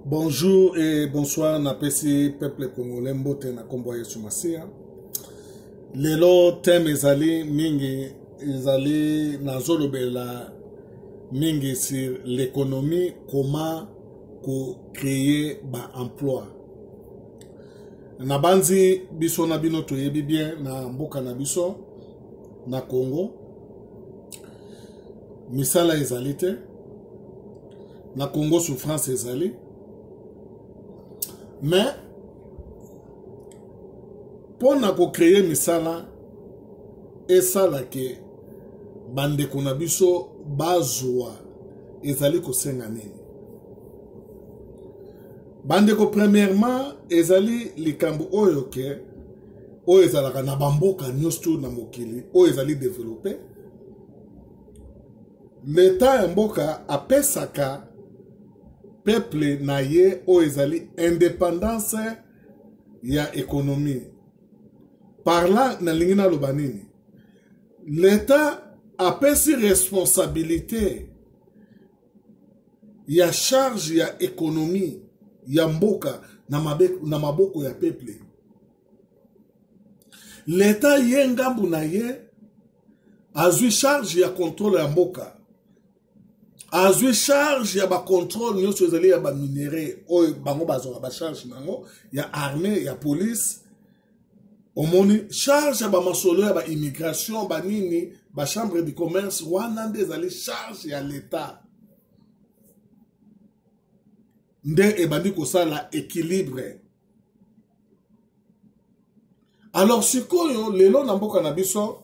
Bonjour et bonsoir na pesi peuple congolais mbote na kombo Yesu Masia. Lelo thème ezali mingi ezali na zolobela mingi sur l'économie, comment créer ba emploi. Na banzi biso na bino toyebi bien na mboka na biso na Congo. Misala ezali te. Na Congo souffrance ezali. Mais pour créer misala esala ke bande konabiso bazwa ezali ko senga nini. Bande ko premièrement ezali likambo oyo ke oyo ezalaka na bamboka nyosto na mokili oyo ezali développé. L'état ya mboka apesaka peuple na ye o ezali indépendance ya économie. Par là, na lingina lobanini. L'État a pesi responsabilité ya charge ya économie ya mboka na maboko ya peuple. L'État ye ngambu na ye azui charge ya contrôle ya mboka. Azui charge ya ba contrôle nyoso ezali ya ba minéraux oyo bango bazonga ba charge nango ya armée ya police omoni charge ya ba masolo ya ba immigration ba nini ba chambre de commerce wana nde ezali charge ya l'état nde ebandi kosala équilibre. Alors sikoyo lelo na mboka na biso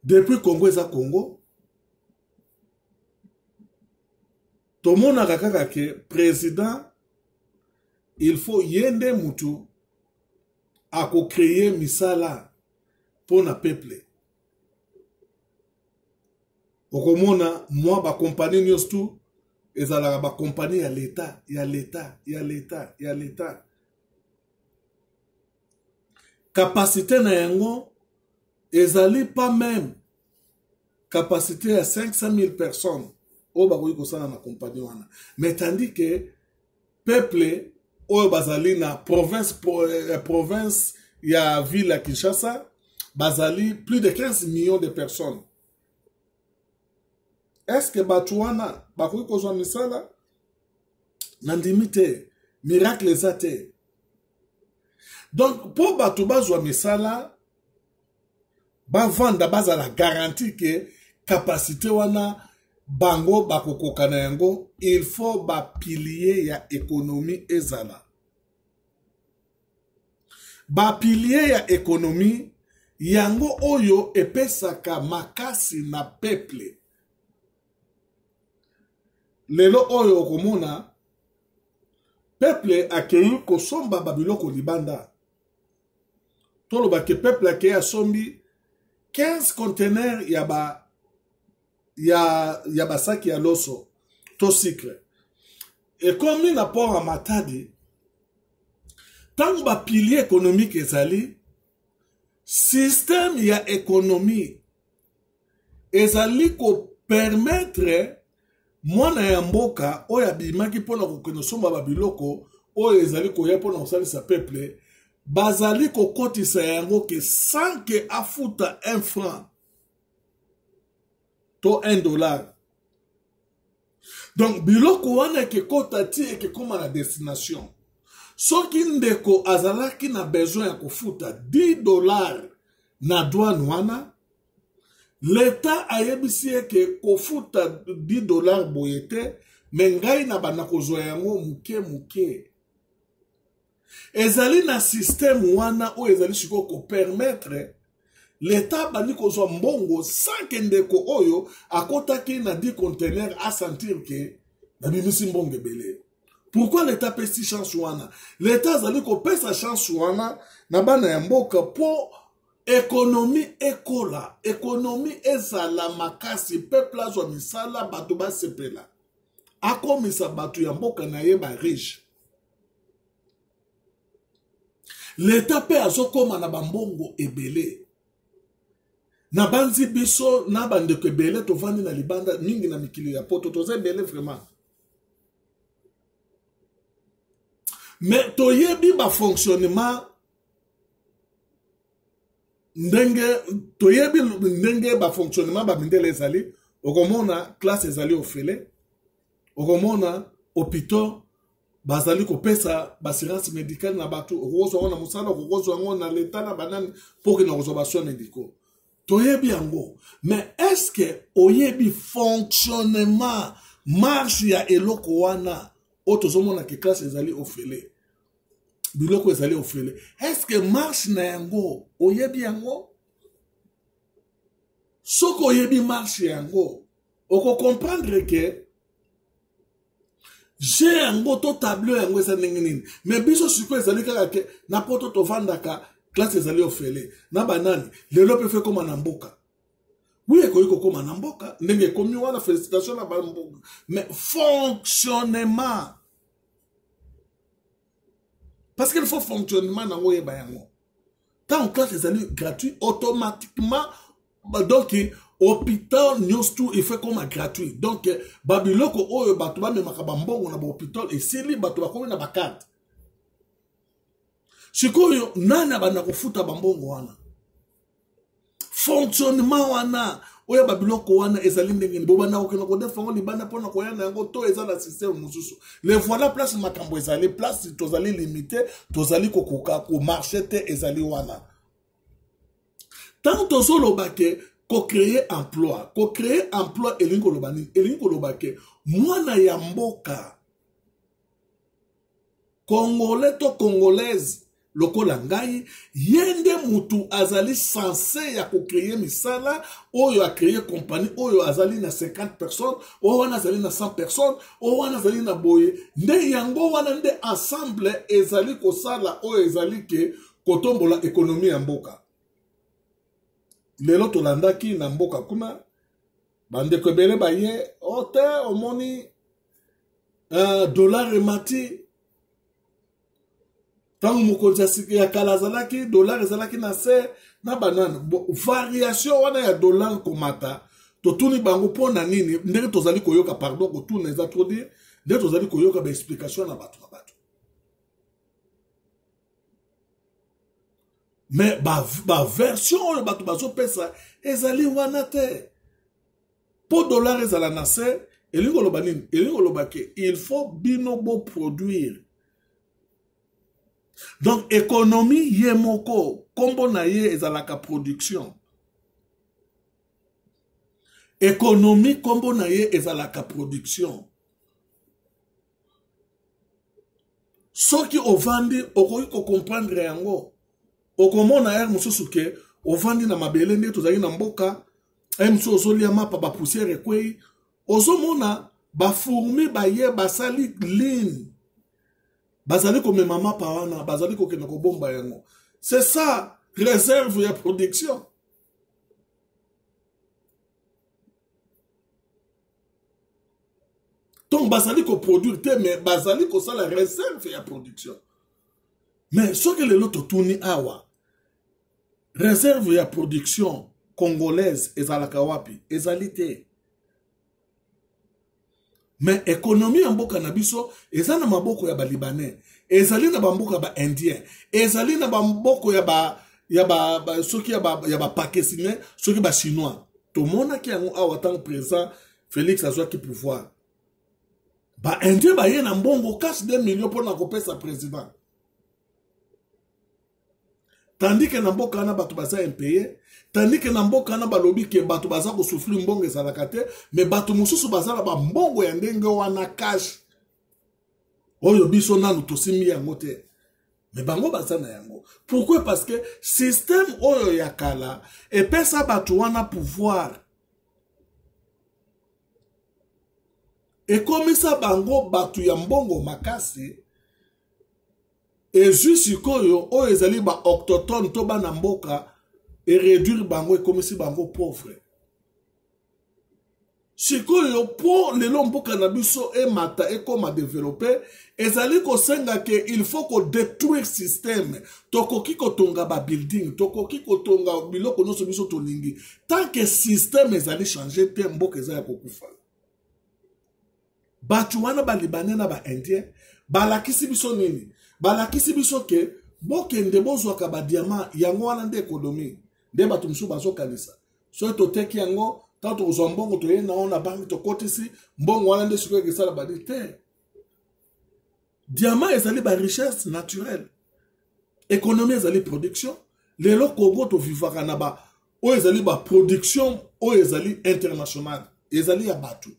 depuis Congo eza Congo tout le monde a que président, il faut yende mutu à créer misala pour le peuple. Okomona moi ba compagnie nyostu ezala ba compagnie ya l'état, ya l'état, ya l'état, ya l'état. Capacité na yango ezali pas même capacité à 500 000 personnes. O bakoyi kosala na compagnie wana. Mais tandis que peuple o bazali na province ya ville ya Kinshasa bazali plus de 15 millions de personnes. Est-ce que batuana bakoyi kozwa misala? Nandimi te, miracle ezate. Donc pour batu bazwa misala ba vanda bazala garantie que capacité wana bango bakokoka na yango, il faut ba pilier ya économie ezala. Ba pilier ya économie yango oyo epesaka makasi na peuple. Lelo oyo okomona peuple akeyi kosomba babiloko libanda. Toloba ke peuple akeyi asombi 15 conteneurs ya basaki ya loso to cycle. Et comme il n'a pas à matadi, tant ba pilier économique ezali, système ya économie ezali ko permettre mwana ya mboka oya bimaki pona kokenosomba babiloko oyo ezali koya pona kosalisa peuple bazali ko kotisa yango ke sans que afuta 1 franc to $1. Donc, biloko wana ke kota ti e ke koma na destination. Soki ndeko azalaki na besoin ya kofuta $10 na douane wana, l'État ayebisi ke kofuta $10 boyete, mengai na bana kozwa yango muke. Ezali na système wana o ezali siko ko permettre l'État bani kozwa mbongo sans que ndeko oyo akotaki na 10 conteneurs à sentir que na bimisi mbongo ebele. Pourquoi l'État pesi chance wana? L'État zali ko pesa chance wana na bana ya mboka po économie ekola, économie ezala makasi, peuple azwa misala bato basepela. Akomisa bato ya mboka na ye ba riche. L'État pe azokoma na bambongo ebele. Na banzi biso na bande ke bele to vandi na libanda mingi na mikili ya poto toze bele vraiment. mais toyebi ba fonctionnement ndenge ba fonctionnement ba mindele ezali okomona classe ezali ofele okomona hôpital bazali kopesa bassurance médicale na bato okozwa na musala okozwa ngo na l'état na banani pour que na kozwa ba soins médicaux toyebi yango mais est-ce que oyebi fonctionnement marche ya eloko wana otozomona ke classe ezali ofele biloko ezali ofele est-ce que marche na yango oyebi yango soko oyebi marche yango oko comprendre que j'ai yango to tableau yango eza ndenge nini mais biso siko ezali kaka ke na poto tovandaka classe ezali ofele na banani lelo pe fe koma na mboka oui ekoyi kokoma na mboka ndenge ekomi wana félicitation na bamboka mais fonctionnement parce qu'il faut fonctionnement dans le bayango. Tant que les allées gratuits, automatiquement, donc, hôpital, tout, il fait comme gratuit. Donc, Babiloko, oh, batuba, me makabambo, on a hôpital, et c'est li, batuba, comme on a carte. Chikoyo, nana, banako futa bambo, wana. Fonctionnement, wana. Oya babiloko wana ezali ndenge boba na okena ko defango libanda pona ko yana yango to ezala système mususu le voilà place makambo ezali place tozali limité tozali kokoka ko marché te ezali wana tant tozolo bake ko créer emploi elingo lobake mwana ya mboka congolais to congolaise lokola ngai yende mutu azali censé ya ko créer misala oyo a créer compagnie oyo azali na 50 personnes oyo wana azali na 100 personnes oyo wana azali na boye nde yango wana nde ensemble ezali ko sala oyo ezali ke kotombola économie ya mboka lelo tolandaki na mboka kuna bande ko bele baye ote omoni dollar emati tant mokonzi ya kala azalaki dollar ezalaki na se na banane variation wana ya dollar komata totuni bango pona nini ndenge tozali koyoka pardon kotuna eza trop dire ndenge tozali koyoka ba explication na bato mais ba version oyo bato bazopesa ezali wana te po dollar ezala na se elingo loba nini elingo loba ke il faut bino bo produire. Donc, économie yemoko, kombo na ye ezalaka production. Économie kombo na ye ezalaka production. Soki ovandi, okoki ko comprendre yango. Okomona er mususu ke, ovandi na mabele nde tozali na mboka, musu ozoli mapa ba poussière kwei, ozomona ba fourmi ba ye basali ligne. Bazali comme maman pawana, bazali ko kena ko bomba yango. C'est ça, réserve ya production. Donc bazali ko produire te mais bazali ko ça la réserve ya production. Mais ce que les loto tourni awa. Réserve ya production congolaise ezalaka wapi, ezalite. Mais économie en mboka na biso eza na maboko ya ba libanais ezali na bamboka ba indien ezali na bamboka ya ba soki ya ba pakistanais soki ba chinois to mona ki yango awa tant présent Félix azwa ki pouvoir ba indien ba ye na mbongo cash 2 millions pour na kopesa président tandis que na mboka na bato baza impayé tandis que na mboka na balobi ke bato baza ko souffrir mbongo ezalaka te mais bato mususu baza na ba mbongo ya ndenge wana cash oyo biso nanu tosimi yango te mais bango baza na yango pourquoi parce que système oyo ya kala epesa bato wana pouvoir ekomisa bango bato ya mbongo makasi ezwi sikoyo oyo ezali ba autochtone to bana mboka et réduire bango ekomisi bango pauvre sikoyo po lelo mboka na biso emata ekoma développer ezali kosenga ke il faut ko détruire système tokoki kotonga ba building tokoki kotonga biloko nyonso biso tolingi tant que système ezali changer te mboka ezali kokufa batu wana ba libanais na ba indien balakisi biso nini? Balakisi biso ke bokende bozwaka ba diamant yango wana nde économie. Nde bato misusu bazokanisa. So toteki yango tanto kozwa mbongo toye na ona banki tokotisi mbongo wana nde sikoyo ekesala badi te. Diamant ezali ba richesse naturelle. Économie ezali production. Lelo Congo to vivaka na ba o ezali ba production o ezali international. Ezali ya batu.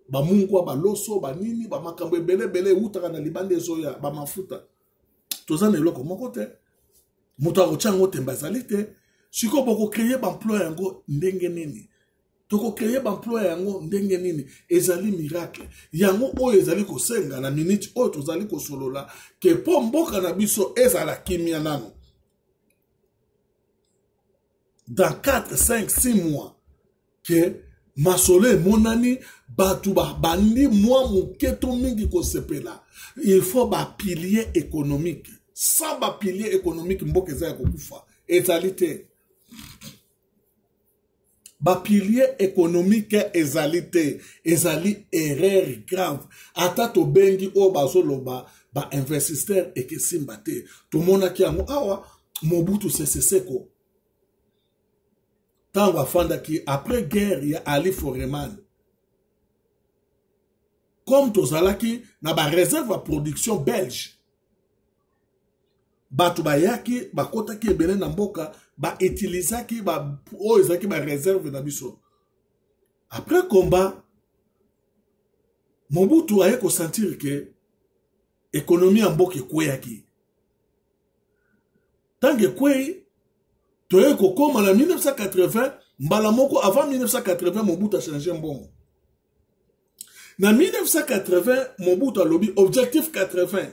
Ba mungwa ba loso ba nini ba makambo ebele utaka na libande ezoya ba mafuta. Tozana eloko moko te. Muto akochango temba ezali te. Siko boko créer ba emploi yango ndenge nini. Toko créer ba emploi yango ndenge nini. Ezali miracle. Yango o ezali kosenga na minute o tozali kosolola ke po mboka na biso ezala kimia nano. Dans 4, 5, 6 mois, que Masole monani batu ba bandi moi muketo mingi ko sepela. Il faut ba pilier économique. Sans ba pilier économique mboka za kokufa. Ezalité. Ba pilier économique ezalité. Ezali erreur grave. Ata to bengi o bazoloba ba investisseur et que simbate. To mona ki amu awa Mobutu Seko. Tant Wafanda qui après guerre il y a Ali Foreman. Comme Tozalaki na ba réserve à production belge. Batu bayaki ba kota ki ebele na mboka ba utilisaki ba o ezaki ba réserve na biso. Après combat Mobutu a ko sentir que économie en mboka ekweyaki. Tant que kwei Toye koko en 1980, mbalamoko avant 1980 Mobutu a changé mbongo. Na 1980 Mobutu a lobby objectif 80.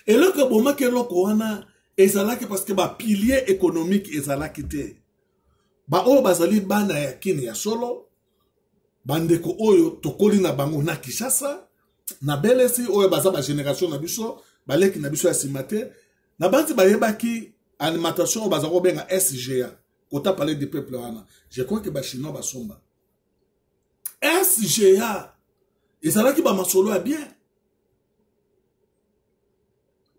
Et là que boma ke loko wana ezalaki parce que ba pilier économique ezalaki te. Ba oyo bazali bana ya kini ya solo, bandeko oyo tokoli na bango na Kinshasa, na belesi oyo baza ba génération na biso, baleki na biso ya simate, na banti bayebaki animation bazako benga SGA. Kota parler du peuple wana. Je crois que ba chinois basomba. SGA. Ezalaki ba masolo ya bien.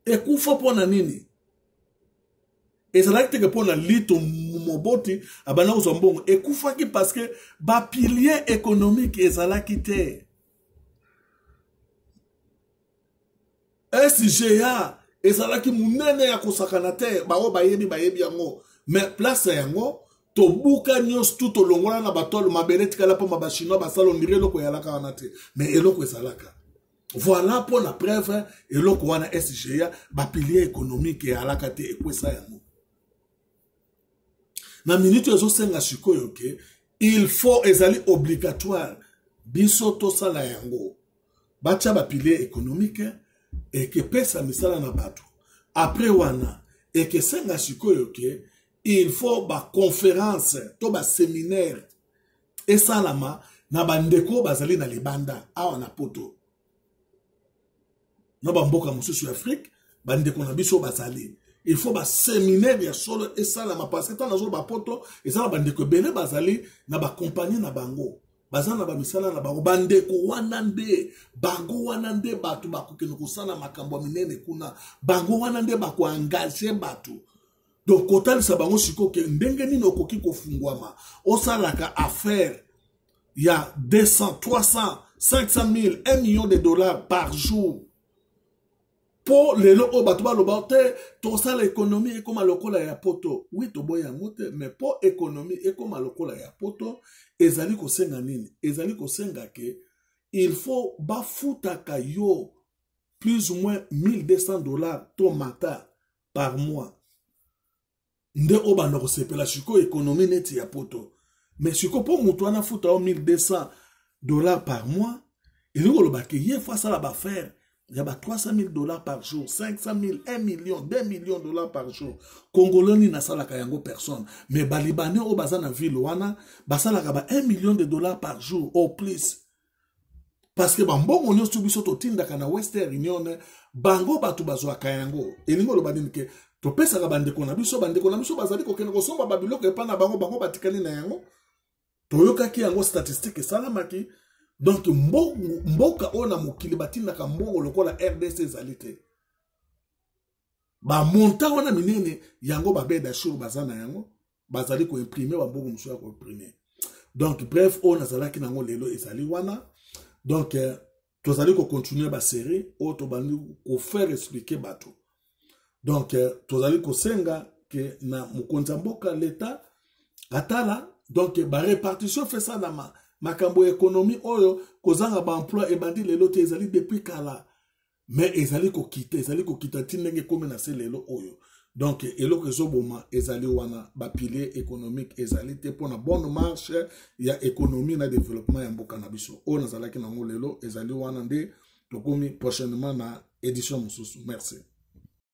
Ekufa pona nini? Ezalaki teke pona lito moboti abana uzombongo. Ekufa ki parce que ba pilier économique ezalaki te. SGA ezalaki munene ya kosakana te bao bayebi yango mais place yango to buka nyos tout olongola na batolo mabele tikala po mabashino basalo ndire loko yalaka wana te mais eloko ezalaka. Voilà pour la preuve eloko wana SGA ba pilier économique yalaka te ekwesa yango. Na minute ezo senga sikoyo ke il faut ezali obligatoire biso to sala yango. Bacha ba pilier économique et que pesa misala na batu. Après wana, et que senga sikoyo ke, il faut ba conférence, to ba séminaire, et salama, na bandeko bazali na libanda, awa na poto. Na bamboka mususu Afrique, bandeko na biso bazali. Il faut ba séminaire ya solo, et salama, parce que tant na zolo ba poto, et ça bandeko bele bazali, na ba compagnie na bango. Bazana ba misala na bango bandeko wanande bango wanande batu bakokeno kosala makambo minene kuna bango wanande bako engager batu donc kotalisa bango siko ke ndenge nini okoki kofungwama osalaka affaire ya 200 300 500 000 $1 million par jour pour lelo o batu ba lobaute to sala économie et comme lokola ya poto oui to boya ngote mais pour économie et comme lokola ya poto ezali kosenga nini ezali kosenga ke il faut bafutaka yo plus ou moins $1,200 tomata par mois nde o banda kosepela siko économie neti ya poto mais siko po mutu ana futa o $1,200 par mois il ngoloba ke ye face à la affaire. Il y a $300 000 par jour, 500 000, 1 million, $2 millions par jour. Congolais ni nasalaka yango personne. Mais Balibanais au bazana ville wana, basalaka ba $1 million par jour au plus. Parce que bambongo nyo subiso to tinda kana Western Union, bango batu bazwa kayango. Elingo lo badini ke to pesa ka bandeko na biso bazali ko kene ko somba babiloko epa na bango batikali na yango. Toyoka ki yango statistique salamaki. Donc mboka ona mokili batinaka mbongo lokola RDC ezali te. Ba monta wana minene yango babeda shuru bazana yango bazali ko imprimer ba mbongo musuya ko imprimer. Donc bref on azalaki nango lelo ezali wana. Donc tozali ko continuer ba série o to bandi ko faire expliquer bato. Donc tozali ko senga que na mukonza mboka l'état atala donc ba répartition fait ça dans makambo économie oyo kozanga ba emploi e bandi lelo te ezali depuis kala. Mais ezali ko kita tinenge comme na se lelo oyo. Donc eloko ezoboma ezali wana ba pilier économique ezali te pona bonne marche ya économie na développement ya mboka na biso. O nazalaki nango lelo ezali wana nde tokomi prochainement na édition mususu. Merci.